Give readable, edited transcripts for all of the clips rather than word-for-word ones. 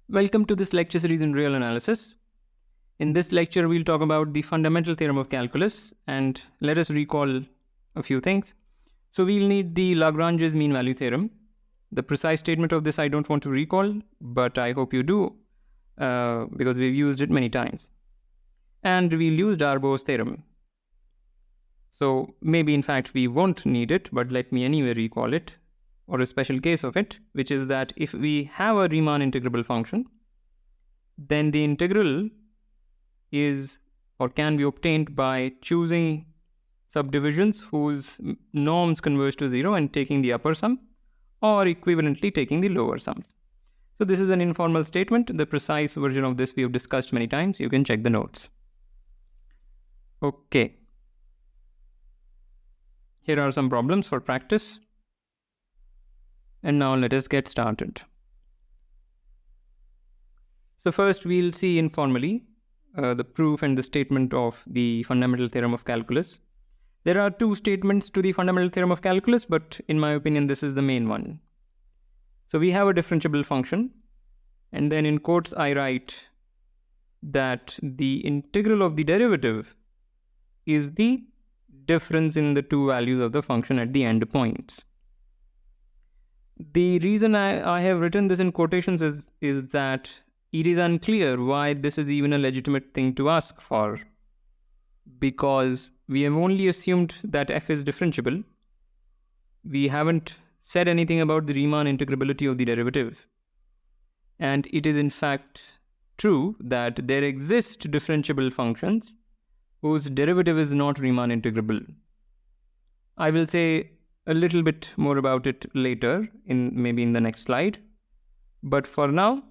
Welcome to this lecture series in real analysis. In this lecture, we'll talk about the fundamental theorem of calculus, and let us recall a few things. So we'll need the Lagrange's mean value theorem. The precise statement of this I don't want to recall, but I hope you do, because we've used it many times. And we'll use Darbo's theorem. So maybe in fact we won't need it, but let me anyway recall it, or a special case of it, which is that if we have a Riemann integrable function, then the integral is or can be obtained by choosing subdivisions whose norms converge to 0 and taking the upper sum, or equivalently taking the lower sums. So this is an informal statement. The precise version of this we have discussed many times. You can check the notes. Okay. Here are some problems for practice. And now let us get started. So first we'll see informally the proof and the statement of the fundamental theorem of calculus. There are two statements to the fundamental theorem of calculus, but in my opinion this is the main one. So we have a differentiable function, and then in quotes I write that the integral of the derivative is the difference in the two values of the function at the end points. The reason I have written this in quotations is that it is unclear why this is even a legitimate thing to ask for, because we have only assumed that f is differentiable. We haven't said anything about the Riemann integrability of the derivative. And it is in fact true that there exist differentiable functions whose derivative is not Riemann integrable. I will say a little bit more about it later, maybe in the next slide. But for now,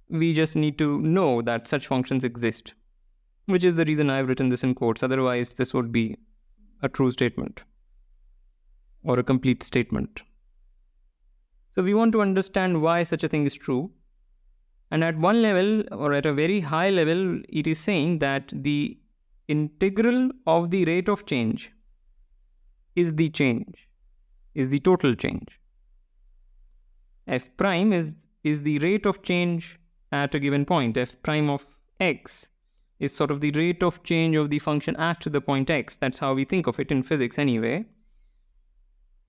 we just need to know that such functions exist, which is the reason I've written this in quotes. Otherwise, this would be a true statement or a complete statement. So we want to understand why such a thing is true. And at one level, or at a very high level, it is saying that the integral of the rate of change is the change, is the total change. F prime is the rate of change at a given point. F prime of x is sort of the rate of change of the function at the point x. That's how we think of it in physics anyway.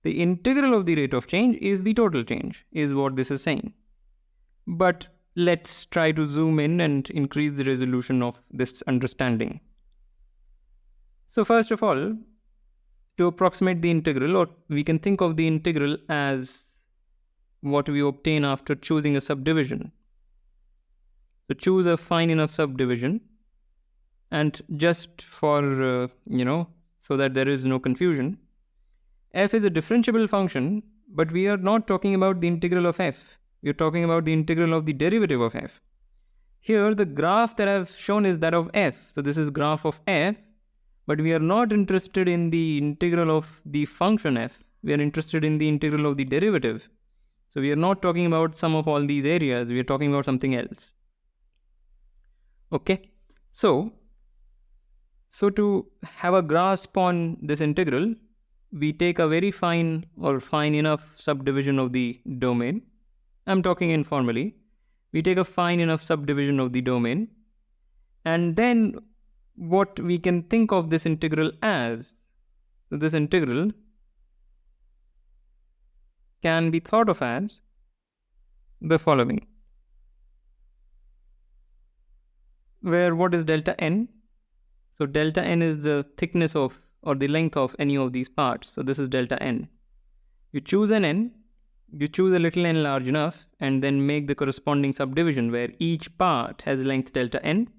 The integral of the rate of change is the total change, is what this is saying. But let's try to zoom in and increase the resolution of this understanding. So first of all, to approximate the integral, or we can think of the integral as what we obtain after choosing a subdivision. So choose a fine enough subdivision, and just for, so that there is no confusion, f is a differentiable function, but we are not talking about the integral of f. We are talking about the integral of the derivative of f. Here, the graph that I've shown is that of f. So this is graph of f, but we are not interested in the integral of the function f. We are interested in the integral of the derivative. So we are not talking about sum of all these areas. We are talking about something else. Okay. So to have a grasp on this integral, we take a very fine or fine enough subdivision of the domain. I'm talking informally. We take a fine enough subdivision of the domain, and then what we can think of this integral as. So this integral can be thought of as the following, where what is delta n? So delta n is the thickness of or the length of any of these parts. So this is delta n. You choose an n, you choose a little n large enough, and then make the corresponding subdivision where each part has length delta n.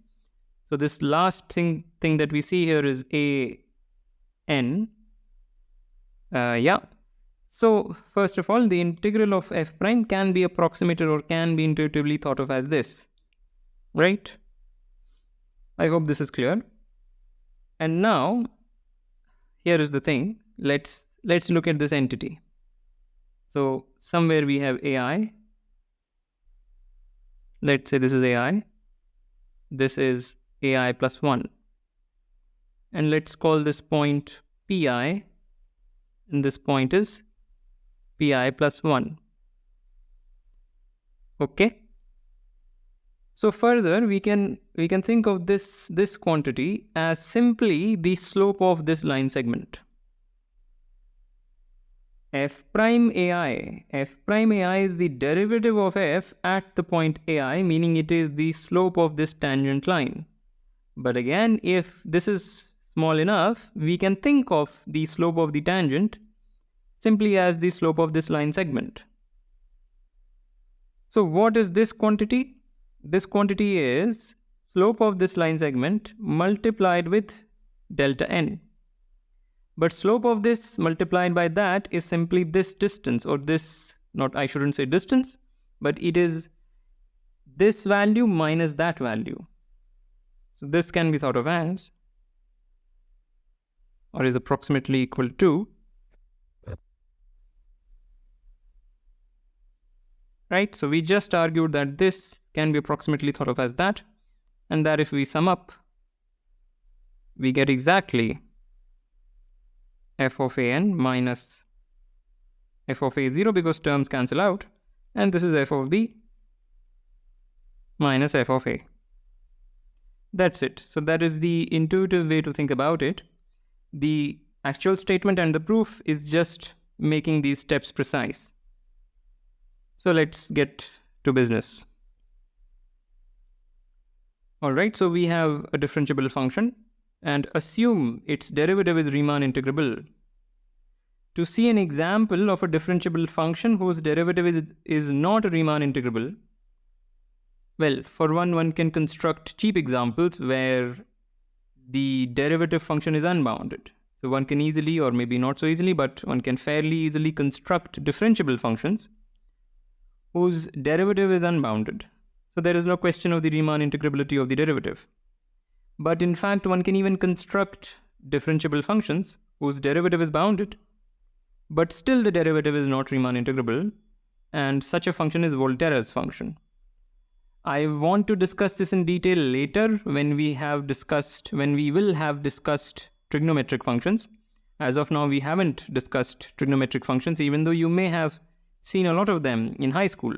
So this last thing that we see here is a n. So first of all, the integral of f prime can be approximated or can be intuitively thought of as this, right? I hope this is clear. And now, here is the thing. Let's look at this entity. So somewhere we have ai. Let's say this is ai. This is ai plus 1. And let's call this point pi. And this point is pi plus 1. Okay. So further, we can think of this quantity as simply the slope of this line segment. F prime AI is the derivative of f at the point AI, meaning it is the slope of this tangent line. But again, if this is small enough, we can think of the slope of the tangent simply as the slope of this line segment. So what is this quantity? This quantity is slope of this line segment multiplied with delta n. But slope of this multiplied by that is simply this distance, or this, not, I shouldn't say distance, but it is this value minus that value. So this can be thought of as, or is approximately equal to, right? So we just argued that this can be approximately thought of as that, and that if we sum up, we get exactly f of an minus f of a0 because terms cancel out, and this is f of b minus f of a. That's it. So that is the intuitive way to think about it. The actual statement and the proof is just making these steps precise. So let's get to business. Alright, so we have a differentiable function and assume its derivative is Riemann integrable. To see an example of a differentiable function whose derivative is not Riemann integrable, well, for one can construct cheap examples where the derivative function is unbounded. So one can easily, or maybe not so easily, but one can fairly easily construct differentiable functions whose derivative is unbounded. So there is no question of the Riemann integrability of the derivative. But in fact, one can even construct differentiable functions whose derivative is bounded, but still the derivative is not Riemann integrable, and such a function is Volterra's function. I want to discuss this in detail later when we will have discussed trigonometric functions. As of now, we haven't discussed trigonometric functions, even though you may have seen a lot of them in high school.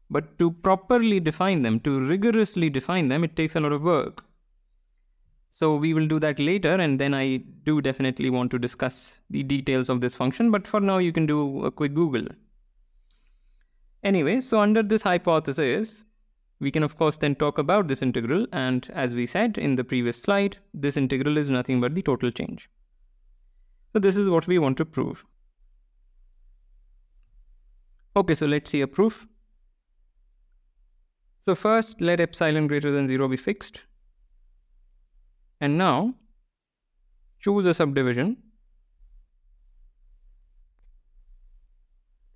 But to properly define them, to rigorously define them, it takes a lot of work. So we will do that later, and then I do definitely want to discuss the details of this function, but for now you can do a quick Google. Anyway, so under this hypothesis, we can of course then talk about this integral, and as we said in the previous slide, this integral is nothing but the total change. So this is what we want to prove. Okay, so let's see a proof. So first, let epsilon greater than 0 be fixed. And now, choose a subdivision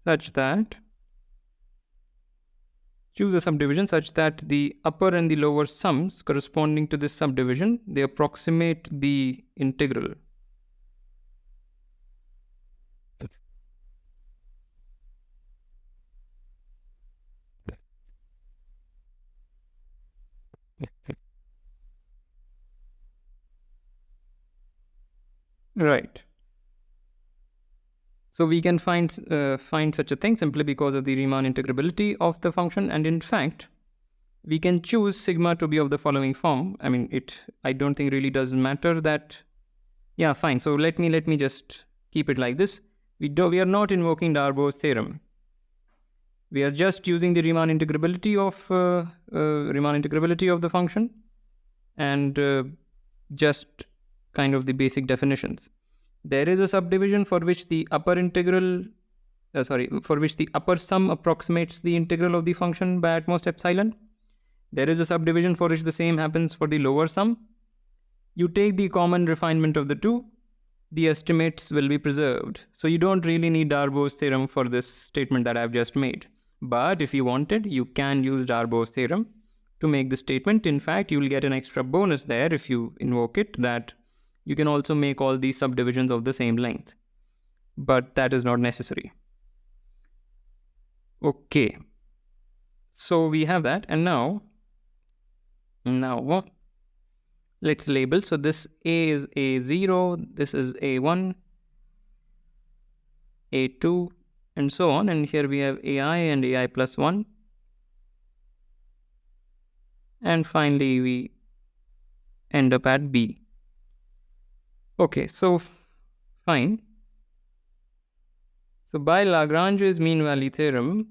such that the upper and the lower sums corresponding to this subdivision, they approximate the integral. Right. So we can find such a thing simply because of the Riemann integrability of the function, and in fact, we can choose sigma to be of the following form. I mean, I don't think really does matter that. Yeah, fine. So let me just keep it like this. We are not invoking Darbo's theorem. We are just using the Riemann integrability of the function, and just kind of the basic definitions. There is a subdivision for which the upper sum approximates the integral of the function by at most epsilon. There is a subdivision for which the same happens for the lower sum. You take the common refinement of the two, the estimates will be preserved. So you don't really need Darbo's theorem for this statement that I've just made. But if you wanted, you can use Darbo's theorem to make the statement. In fact, you will get an extra bonus there if you invoke it, that you can also make all these subdivisions of the same length. But that is not necessary. Okay. So we have that, and now let's label. So this A is A0, this is A1, A2, and so on. And here we have AI and AI plus 1. And finally, we end up at B. Okay, so fine. So by Lagrange's mean value theorem,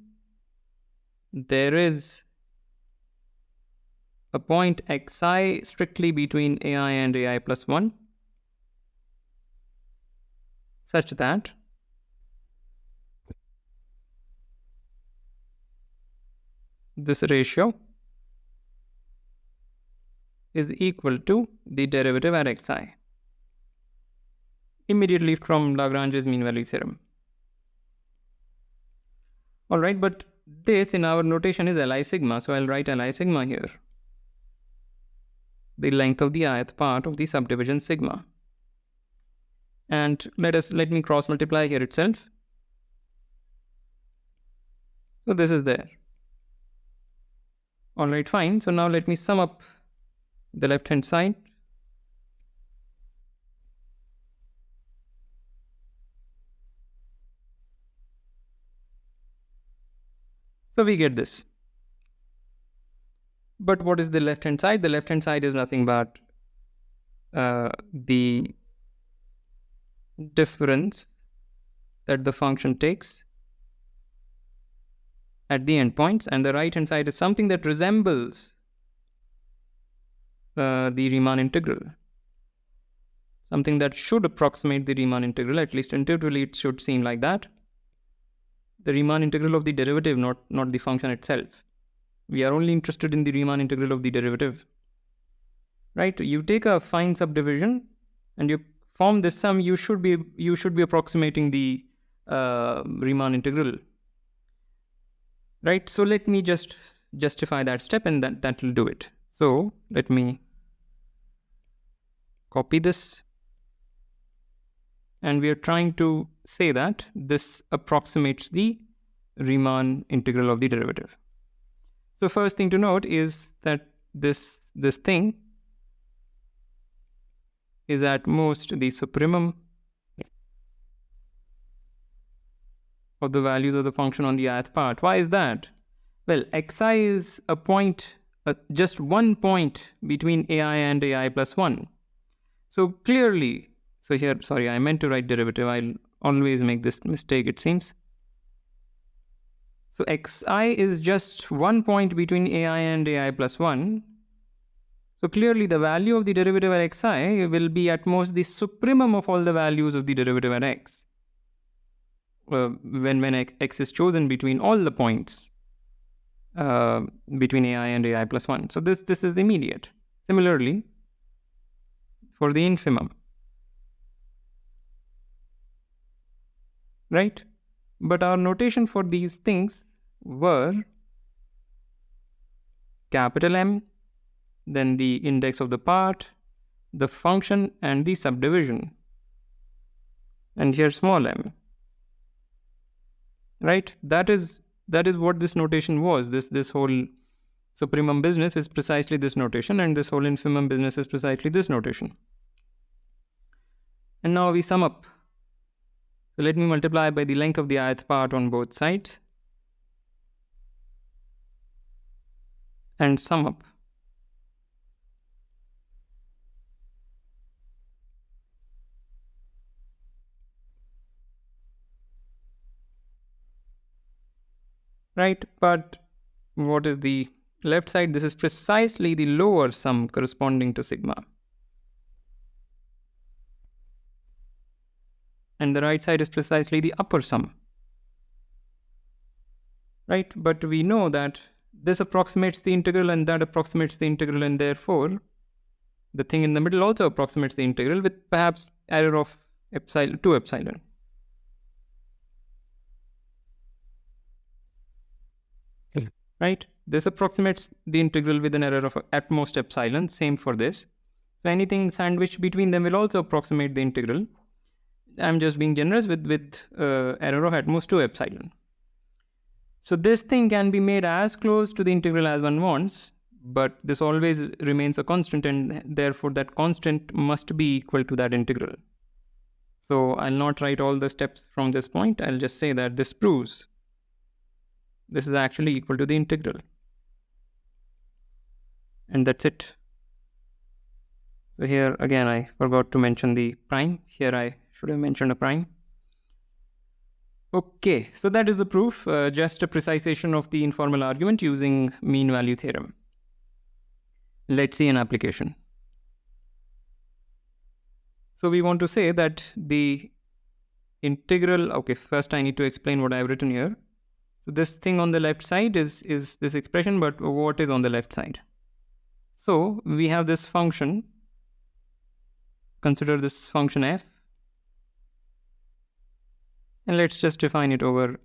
there is a point xi strictly between ai and ai plus 1 such that this ratio is equal to the derivative at xi immediately from Lagrange's mean value theorem. Alright, but this in our notation is Li sigma, so I'll write Li sigma here. The length of the ith part of the subdivision sigma. And let me cross multiply here itself. So this is there. Alright, fine. So now let me sum up the left hand side. So we get this. But what is the left hand side? The left hand side is nothing but the difference that the function takes at the endpoints, and the right hand side is something that resembles the Riemann integral. Something that should approximate the Riemann integral, at least intuitively it should seem like that. The Riemann integral of the derivative, not the function itself. We are only interested in the Riemann integral of the derivative. Right? You take a fine subdivision and you form this sum, you should be approximating the Riemann integral. Right? So let me just justify that step, and that will do it. So let me copy this. And we are trying to say that this approximates the Riemann integral of the derivative. So first thing to note is that this thing is at most the supremum of the values of the function on the ith part. Why is that? Well, xi is a point, just one point between ai and ai plus 1. So clearly, so here, sorry, I meant to write derivative. I'll always make this mistake, it seems. So xi is just one point between ai and ai plus 1. So clearly the value of the derivative at xi will be at most the supremum of all the values of the derivative at x. When x is chosen between all the points between ai and ai plus 1. So this is the immediate. Similarly, for the infimum. Right? But our notation for these things were capital M, then the index of the part, the function, and the subdivision. And here small m. Right? That is what this notation was. This whole supremum business is precisely this notation, and this whole infimum business is precisely this notation. And now we sum up. So let me multiply by the length of the ith part on both sides and sum up. Right, but what is the left side? This is precisely the lower sum corresponding to sigma. And the right side is precisely the upper sum. Right, but we know that this approximates the integral and that approximates the integral, and therefore the thing in the middle also approximates the integral with perhaps error of epsilon, 2 epsilon. Right, this approximates the integral with an error of at most epsilon, same for this. So anything sandwiched between them will also approximate the integral. I'm just being generous with error of at most 2 epsilon. So this thing can be made as close to the integral as one wants, but this always remains a constant, and therefore that constant must be equal to that integral. So I'll not write all the steps from this point. I'll just say that this proves this is actually equal to the integral. And that's it. So here again, I forgot to mention the prime. Here I should have mentioned a prime. Okay, so that is the proof, just a precisation of the informal argument using mean value theorem. Let's see an application. So we want to say that the integral, okay, first I need to explain what I've written here. So this thing on the left side is this expression, but what is on the left side? So we have this function, consider this function f, and let's just define it over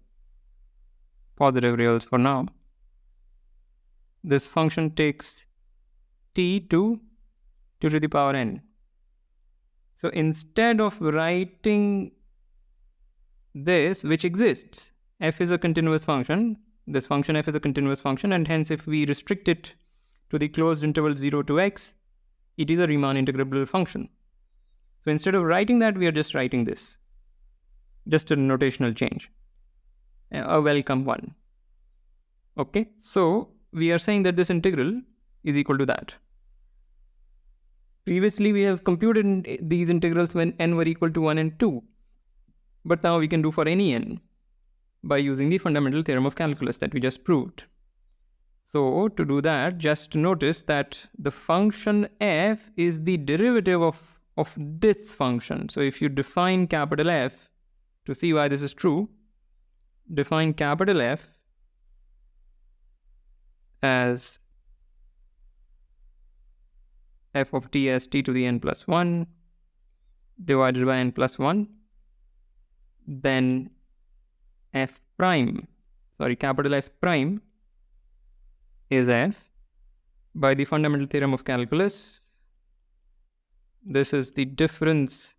positive reals for now. This function takes t to 2 to the power n. So instead of writing this, which exists, f is a continuous function, this function f is a continuous function, and hence if we restrict it to the closed interval 0 to x, it is a Riemann integrable function. So instead of writing that, we are just writing this. Just a notational change. A welcome one. Okay, so we are saying that this integral is equal to that. Previously, we have computed these integrals when n were equal to 1 and 2. But now we can do for any n by using the fundamental theorem of calculus that we just proved. So to do that, just notice that the function f is the derivative of this function. So if you define capital F, to see why this is true, define capital F as f of t as t to the n plus 1 divided by n plus 1, then capital F prime is f by the fundamental theorem of calculus. This is the difference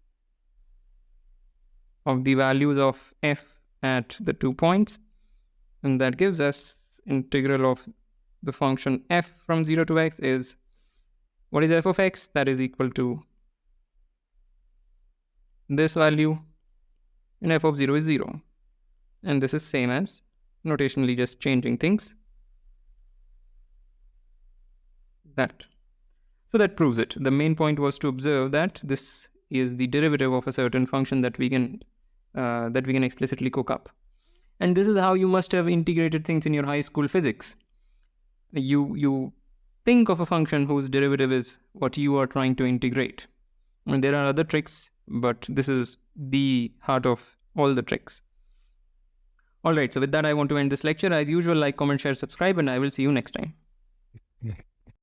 of the values of f at the 2 points, and that gives us integral of the function f from 0 to x is, what is f of x? That is equal to this value, and f of 0 is 0. And this is same as notationally just changing things. That. So that proves it. The main point was to observe that this is the derivative of a certain function that we can explicitly cook up. And this is how you must have integrated things in your high school physics. You think of a function whose derivative is what you are trying to integrate. And there are other tricks, but this is the heart of all the tricks. All right, so with that, I want to end this lecture. As usual, like, comment, share, subscribe, and I will see you next time.